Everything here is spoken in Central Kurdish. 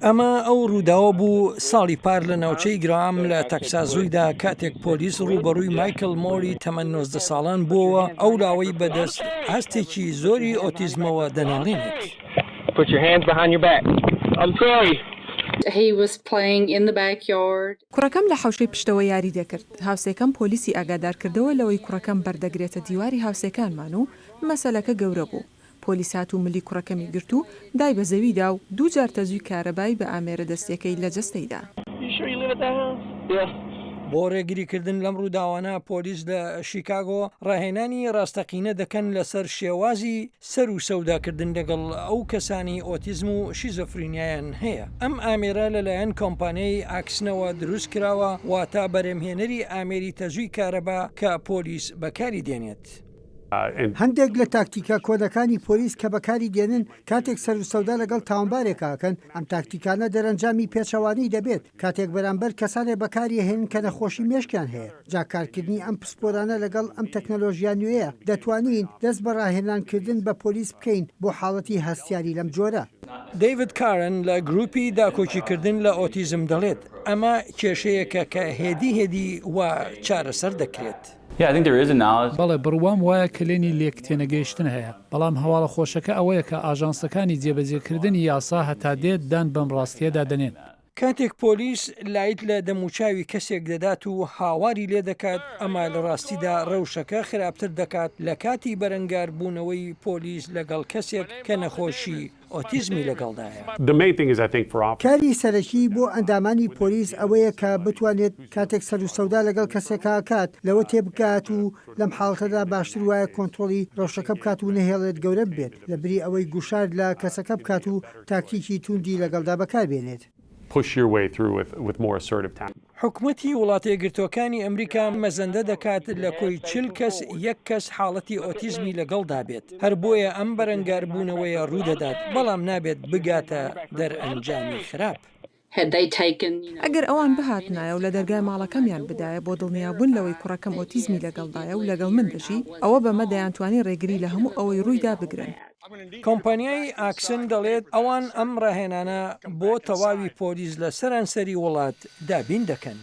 ئەمە ئەو ڕووداوە بوو ساڵی پار لە ناوچەی گرام لە تەکساسوویدا کاتێک پۆلیس ڕوبەڕووی مایکل مۆری تەمەن 19 ساڵان بووەوە ئەو لاوەی بەدەست هەستێکی زۆری ئۆتیزمەوە دەناڵێنێت. کوڕەکەم لە حوشەی پشتەوە یاری دەکرد. هاوسێکەم پۆلیسی ئاگادار کردەوە لەوەی کوڕەکەم بەردەگرێتە دیواری هاوسێکانمان و مەسەلەکە گەورە بوو. پۆلیس هات و ملی کوڕەکەمی گرت و دای بە زەویدا و دوو جار تەزووی کارەبای بە ئامێرە دەستەکەی لە جەستەیدا. بۆ ڕێگریکردن لەم ڕووداوانە پۆلیس لە شیکاگۆ ڕاهێنانی ڕاستەقینە دەکەن لەسەر شێوازی سەر و سەوداکردن لەگەڵ ئەو کەسانی ئۆتیزم و شیزۆفرینیایان هەیە. ئەم ئامێرە لەلایەن کۆمپانیای ئاکسنەوە دروست کراوە واتە بەرەمهێنەری ئامێری تەزووی کارەبا کە پۆلیس بەکاری دێنێت. هەندێک لە تاکتیکە کۆدەکانی پۆلیس کە بەکاری دێنن کاتێک سەر و سەودا لەگەڵ تاوانبارێکاکەن ئەم تاکتیکانە دەرەنجامی پێچەوانی دەبێت کاتێک بەرامبەر کەسانێک بەکاری هێنن کە نەخۆشی مێشکیان هەیە. جاکارکردنی ئەم پسپۆرانە لەگەڵ ئەم تەکنەلۆژیا نوێیە دەتوانین دەست بە ڕاهێنانکردن بە پۆلیس بکەین بۆ حاڵەتی هەستیاری لەم جۆرە. دەیڤد کارن لە گروپی داکۆچیکردن لە ئۆتیزم دەڵێت ئەمە کێشەیەکە کە هێدی وا چارەسەر دەکرێت. بەڵێ بڕوام وایە کلێنی لێکتێنەگەیشتن هەیە، بەڵام هەواڵە خۆشەکە ئەوەیە کە ئاژانسەکانی جێبەجێکردنی یاسا هەتا دێت دان بەم ڕاستیەدا دەنێن. کاتێک پۆلیس لایت لە دەموچاوی کەسێک دەدات و هاواری لێ دەکات ئەمە لە ڕاستیدا ڕەوشەکە خراپتر دەکات لە کاتی بەرەنگار بوونەوەی پۆلیس لەگەڵ کەسێک کە نەخۆشی ئۆتیزمی لەگەڵدایە. کاری سەرەکی بۆ ئەندامانی پۆلیس ئەوەیە کە بتوانێت کاتێک سەر و سەودا لەگەڵ کەسێکا کات لەوە تێبگات و لەم حاڵەتەدا باشتر وایە کۆنتڕۆلی ڕەوشەکە بکات و نەهێڵێت گەورە بێت لە بری ئەوەی گوشار لە کەسەکە بکات و تاکتیکی توندی لەگەڵدا بەکاربێنێت. حکوومەتی وڵاتە یەکگرتووەکانی ئەمریکا مەزەندە دەکات لە کۆی 40 کەس یەک کەس حاڵەتی ئۆتیزمی لەگەڵدا بێت. هەر بۆیە ئەم بەرەنگاربوونەوەیە ڕوودەدات بەڵام نابێت بگاتە دەرئەنجامی خراپ. ئەگەر ئەوان بهاتنایە و لە دەرگای ماڵەکەمیان بدایە بۆ دڵنیابوون لەوەی کوڕەکەم ئۆتیزمی لەگەڵدایە و لەگەڵ من دەژی ئەوە بەمە دەیانتوانی ڕێگری لە هەموو ئەوەی ڕوویدا بگرن. کۆمپانیای ئاکسن دەڵێت ئەوان ئەم ڕاهێنانە بۆ تەواوی پۆلیس لە سەرانسەری وڵات دابین دەکەن.